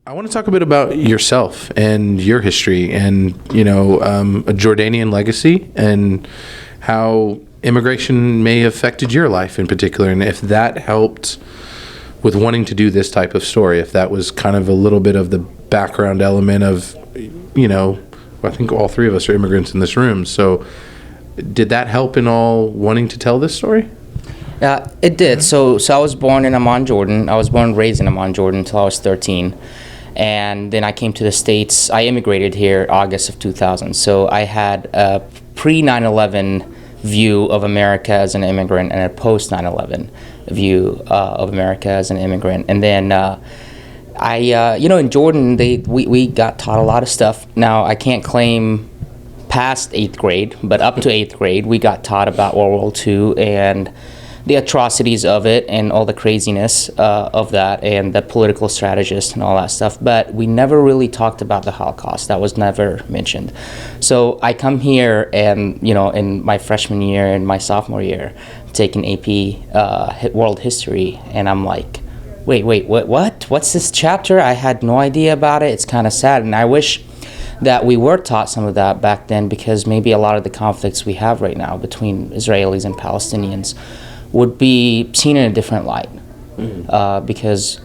I want to talk a bit about yourself and your history and, a Jordanian legacy and how immigration may have affected your life in particular, and if that helped with wanting to do this type of story, if that was kind of a little bit of the background element of, I think all three of us are immigrants in this room. So did that help in all wanting to tell this story? It did. So I was born in Amman, Jordan. I was born and raised in Amman, Jordan until I was 13. And then I came to the States. I immigrated here August of 2000. So I had a pre-9/11 view of America as an immigrant and a post-9/11 view of America as an immigrant. And then in Jordan, we got taught a lot of stuff. Now, I can't claim past 8th grade, but up to 8th grade, we got taught about World War II and the atrocities of it and all the craziness of that and the political strategists and all that stuff. But we never really talked about the Holocaust. That was never mentioned. So I come here and, in my freshman year and my sophomore year, taking AP World History, and I'm like, wait, what? What's this chapter? I had no idea about it. It's kind of sad, and I wish that we were taught some of that back then, because maybe a lot of the conflicts we have right now between Israelis and Palestinians would be seen in a different light, because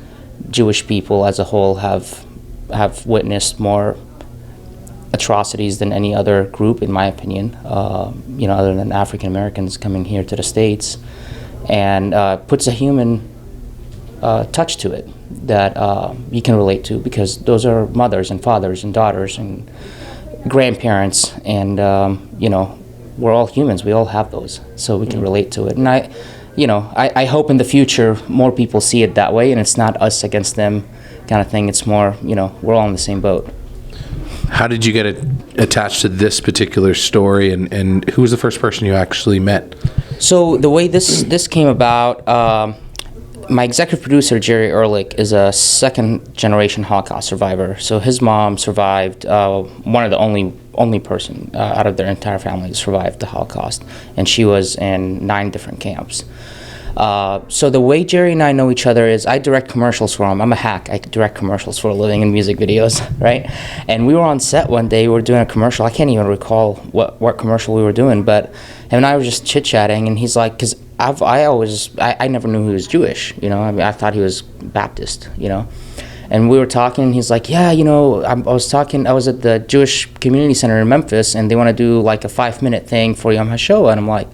Jewish people as a whole have witnessed more atrocities than any other group, in my opinion, other than African Americans coming here to the States, and puts a human touch to it that you can relate to, because those are mothers and fathers and daughters and grandparents, and we're all humans. We all have those, so we can relate to it. And I hope in the future more people see it that way, and it's not us against them kind of thing. It's more, we're all in the same boat. How did you get attached to this particular story, and who was the first person you actually met? So the way this came about, my executive producer, Jerry Ehrlich, is a second-generation Holocaust survivor. So his mom survived, one of the only person out of their entire family to survive the Holocaust, and she was in 9 different camps. So the way Jerry and I know each other is I direct commercials for him. I'm a hack. I direct commercials for a living in music videos, right? And we were on set one day. We were doing a commercial. I can't even recall what commercial we were doing, but him and I were just chit-chatting, and he's like, because I never knew he was Jewish, I thought he was Baptist, And we were talking, and he's like, yeah, I was at the Jewish Community Center in Memphis, and they want to do like a 5-minute thing for Yom HaShoah. And I'm like,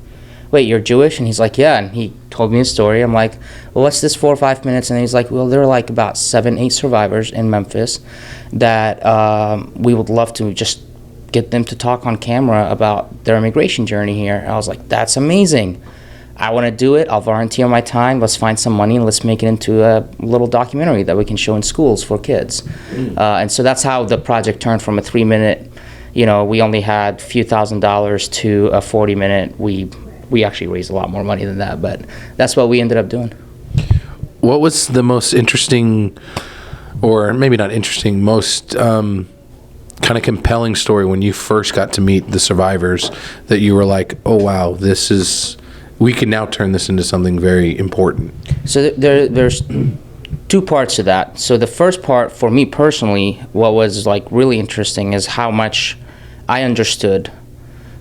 wait, you're Jewish? And he's like, yeah. And he told me his story. I'm like, well, what's this 4 or 5 minutes? And he's like, well, there are like about 7-8 survivors in Memphis that we would love to just get them to talk on camera about their immigration journey here. And I was like, that's amazing. I want to do it. I'll volunteer my time. Let's find some money and let's make it into a little documentary that we can show in schools for kids. And so that's how the project turned from a 3-minute, we only had a few $1,000s to a 40-minute. We actually raised a lot more money than that, but that's what we ended up doing. What was the most interesting, or maybe not interesting, most kind of compelling story when you first got to meet the survivors that you were like, oh, wow, we can now turn this into something very important? So there's 2 parts to that. So the first part, for me personally, what was like really interesting is how much I understood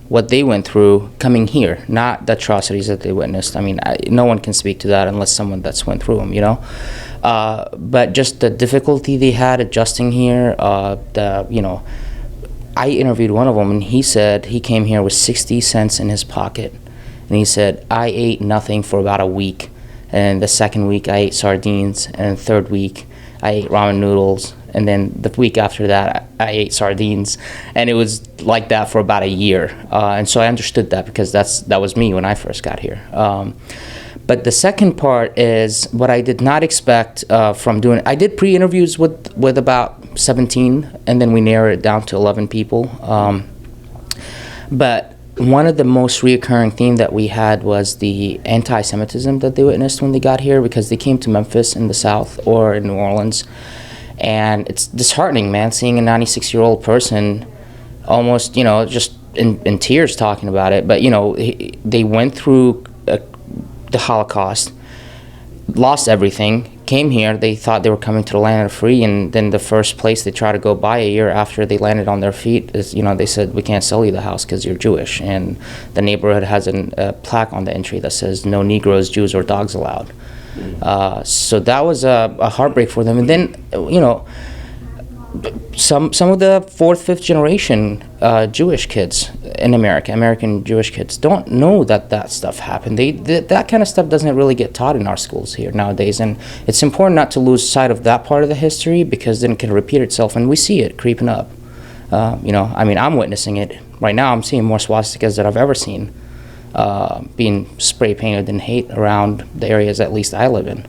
what they went through coming here, not the atrocities that they witnessed. I mean, no one can speak to that unless someone that's went through them, But just the difficulty they had adjusting here, I interviewed one of them, and he said he came here with 60 cents in his pocket. And he said, I ate nothing for about a week. And the second week, I ate sardines. And the third week, I ate ramen noodles. And then the week after that, I ate sardines. And it was like that for about a year. And so I understood that, because that was me when I first got here. But the second part is what I did not expect from doing it. I did pre-interviews with about 17, and then we narrowed it down to 11 people. But one of the most reoccurring theme that we had was the anti-Semitism that they witnessed when they got here, because they came to Memphis in the South or in New Orleans. And it's disheartening, man, seeing a 96-year-old person almost, just in tears talking about it. But, they went through the Holocaust, lost everything, came here, they thought they were coming to the land of the free, and then the first place they tried to go buy a year after they landed on their feet is, they said, we can't sell you the house because you're Jewish. And the neighborhood has a plaque on the entry that says, no Negroes, Jews, or dogs allowed. So that was a heartbreak for them. And then, some of the fourth, fifth generation Jewish kids in American Jewish kids don't know that stuff happened. That kind of stuff doesn't really get taught in our schools here nowadays, and it's important not to lose sight of that part of the history, because then it can repeat itself, and we see it creeping up. I'm witnessing it right now. I'm seeing more swastikas that I've ever seen being spray painted in hate around the areas at least I live in.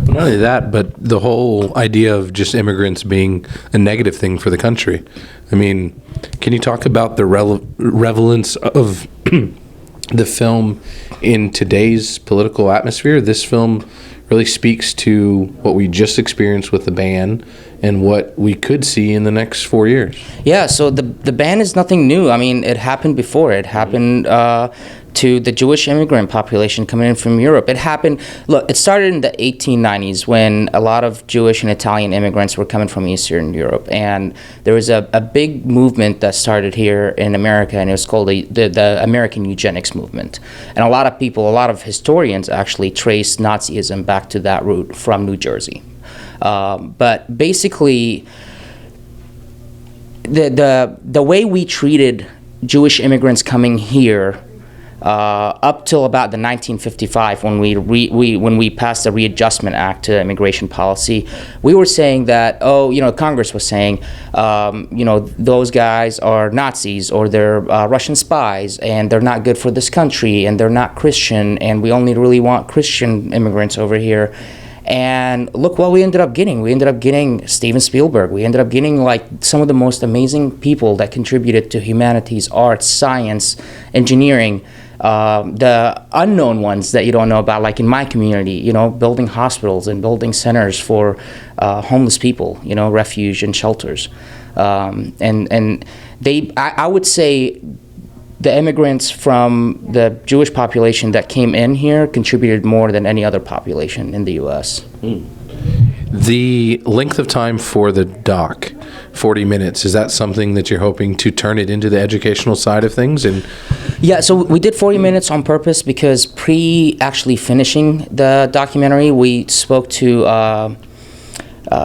Not only that, but the whole idea of just immigrants being a negative thing for the country. I mean, can you talk about the relevance of the film in today's political atmosphere? This film really speaks to what we just experienced with the ban and what we could see in the next 4 years. Yeah, so the ban is nothing new. I mean, it happened before. It happened to the Jewish immigrant population coming in from Europe. It started in the 1890s when a lot of Jewish and Italian immigrants were coming from Eastern Europe. And there was a big movement that started here in America, and it was called the American Eugenics Movement. And a lot of historians actually trace Nazism back to that route from New Jersey. But basically, the way we treated Jewish immigrants coming here up till about the 1955, when we passed the Readjustment Act to immigration policy, we were saying that, Congress was saying, those guys are Nazis, or they're Russian spies, and they're not good for this country, and they're not Christian, and we only really want Christian immigrants over here. And look what we ended up getting. We ended up getting Steven Spielberg. We ended up getting some of the most amazing people that contributed to humanities, arts, science, engineering. The unknown ones that you don't know about, like in my community, building hospitals and building centers for homeless people, refuge and shelters. I would say the immigrants from the Jewish population that came in here contributed more than any other population in the U.S. The length of time for the doc, 40 minutes, is that something that you're hoping to turn it into the educational side of things? Yeah, so we did 40 minutes on purpose because actually finishing the documentary, we spoke to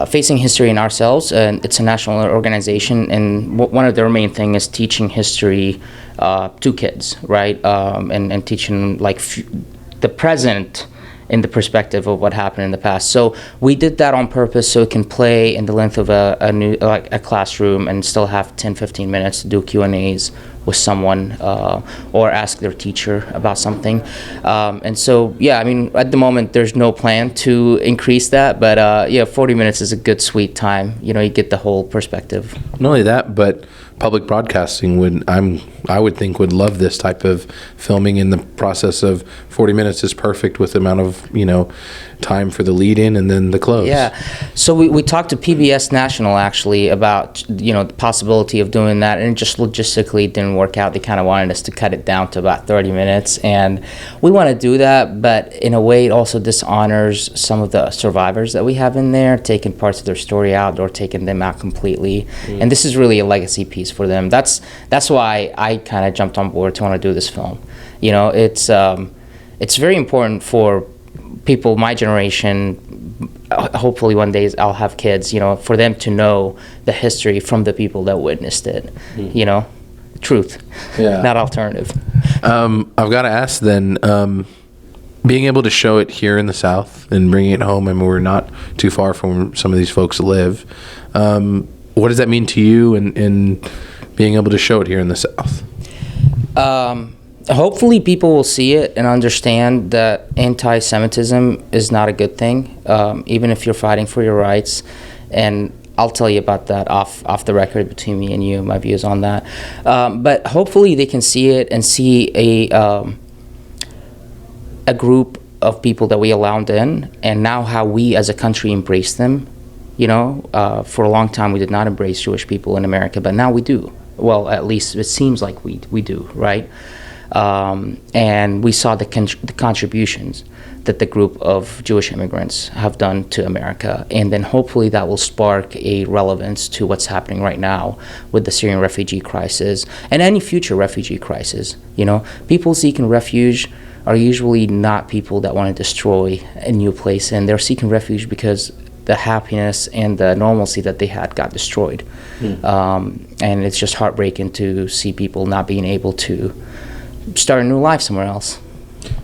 Facing History in Ourselves, and it's a national organization, and one of their main thing is teaching history to kids, right? And teaching the present in the perspective of what happened in the past. So we did that on purpose so it can play in the length of a classroom and still have 10-15 minutes to do Q&As with someone or ask their teacher about something. And so, at the moment there's no plan to increase that, but 40 minutes is a good sweet time. You get the whole perspective. Not only that, but public broadcasting I would think would love this type of filming. In the process of 40 minutes is perfect with the amount of time for the lead in and then the close. Yeah, so we talked to PBS National actually about the possibility of doing that, and it just logistically didn't work out. They kind of wanted us to cut it down to about 30 minutes, and we want to do that, but in a way it also dishonors some of the survivors that we have in there, taking parts of their story out or taking them out completely. And this is really a legacy piece for them. That's why I kind of jumped on board to want to do this film. It's very important for people my generation. Hopefully one day I'll have kids, for them to know the history from the people that witnessed it. Truth, not alternative. I've got to ask then, being able to show it here in the South and bringing it home, we're not too far from some of these folks live. What does that mean to you in being able to show it here in the South? Hopefully people will see it and understand that anti-Semitism is not a good thing, even if you're fighting for your rights. And I'll tell you about that off the record between me and you, my views on that. But hopefully they can see it and see a group of people that we allowed in, and now how we as a country embrace them. For a long time we did not embrace Jewish people in America, but now we do. Well, at least it seems like we do, right? And we saw the contributions that the group of Jewish immigrants have done to America. And then hopefully that will spark a relevance to what's happening right now with the Syrian refugee crisis and any future refugee crisis. You know, people seeking refuge are usually not people that want to destroy a new place, and they're seeking refuge because the happiness and the normalcy that they had got destroyed. And it's just heartbreaking to see people not being able to start a new life somewhere else.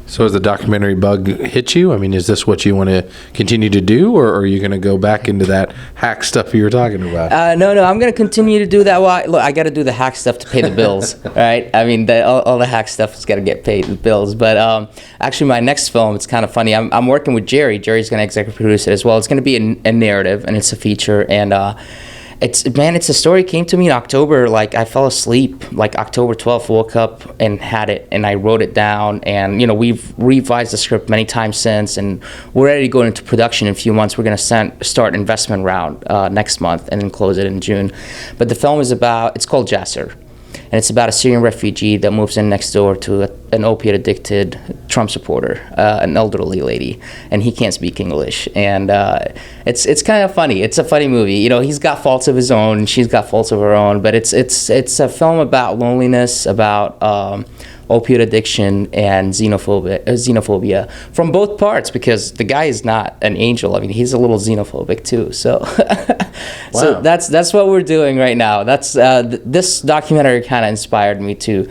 So has the documentary bug hit you? I mean, is this what you want to continue to do, or are you going to go back into that hack stuff you were talking about? No, I'm going to continue to do that. Well, look, I got to do the hack stuff to pay the bills, right? I mean, all the hack stuff has got to get paid, the bills. But actually, my next film, it's kind of funny. I'm working with Jerry. Jerry's going to executive produce it as well. It's going to be a narrative, and it's a feature. And it's a story came to me in October. Like, I fell asleep like October 12th, woke up and had it, and I wrote it down. And we've revised the script many times since, and we're ready to go into production in a few months. We're going to start investment round next month and then close it in June. But the film is it's called Jasser, and it's about a Syrian refugee that moves in next door to an opiate-addicted Trump supporter, an elderly lady, and he can't speak English. And it's kind of funny. It's a funny movie. He's got faults of his own, she's got faults of her own, but it's a film about loneliness, about opiate addiction and xenophobia from both parts, because the guy is not an angel. I mean, he's a little xenophobic too. So, Wow. So that's what we're doing right now. That's this documentary kind of inspired me to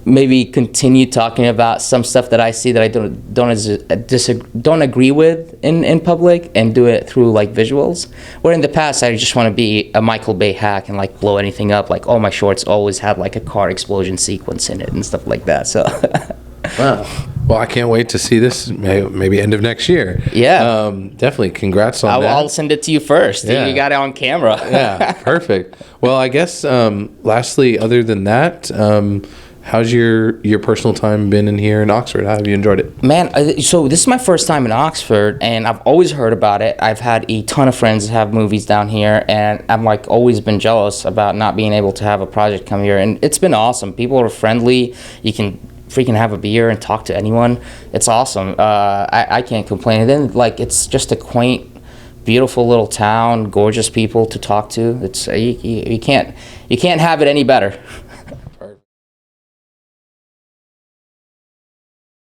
maybe continue talking about some stuff that I see that I don't agree with in public, and do it through like visuals. Where in the past I just want to be a Michael Bay hack and like blow anything up. Like all my shorts always have like a car explosion sequence in it and stuff like that. So. Wow. Well, I can't wait to see this maybe end of next year. Yeah. Definitely. Congrats on that. I'll send it to you first. Yeah. You got it on camera. Yeah. Perfect. Well, I guess lastly, other than that, how's your personal time been in here in Oxford? How have you enjoyed it? Man, so this is my first time in Oxford, and I've always heard about it. I've had a ton of friends that have movies down here, and I'm like always been jealous about not being able to have a project come here. And it's been awesome. People are friendly. You can freaking have a beer and talk to anyone. It's awesome. I can't complain. And then like it's just a quaint, beautiful little town, gorgeous people to talk to. It's you can't have it any better.